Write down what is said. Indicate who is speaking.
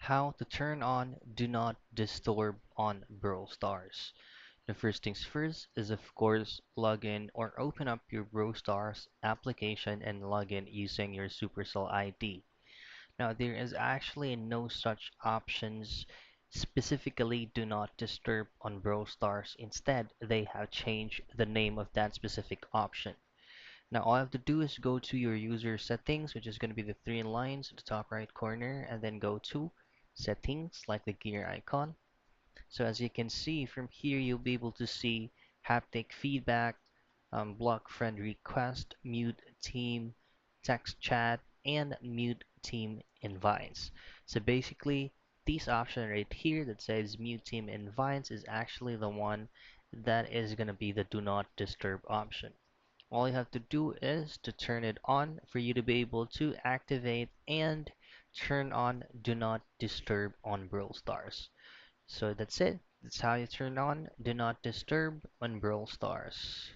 Speaker 1: How to turn on Do Not Disturb on Brawl Stars. The first things first is of course log in or open up your Brawl Stars application and log in using your Supercell ID. Now there is actually no such options specifically do not disturb on Brawl Stars. Instead, they have changed the name of that specific option. Now all I have to do is go to your user settings, which is going to be the three lines at the top right corner, and then go to settings like the gear icon. So as you can see from here, you'll be able to see haptic feedback, block friend request, mute team, text chat, and mute team invites. So basically, this option right here that says mute team invites is actually the one that is going to be the do not disturb option. All you have to do is to turn it on for you to be able to activate and turn on do not disturb on Brawl Stars. So that's it. That's how you turn on Do Not Disturb on Brawl Stars.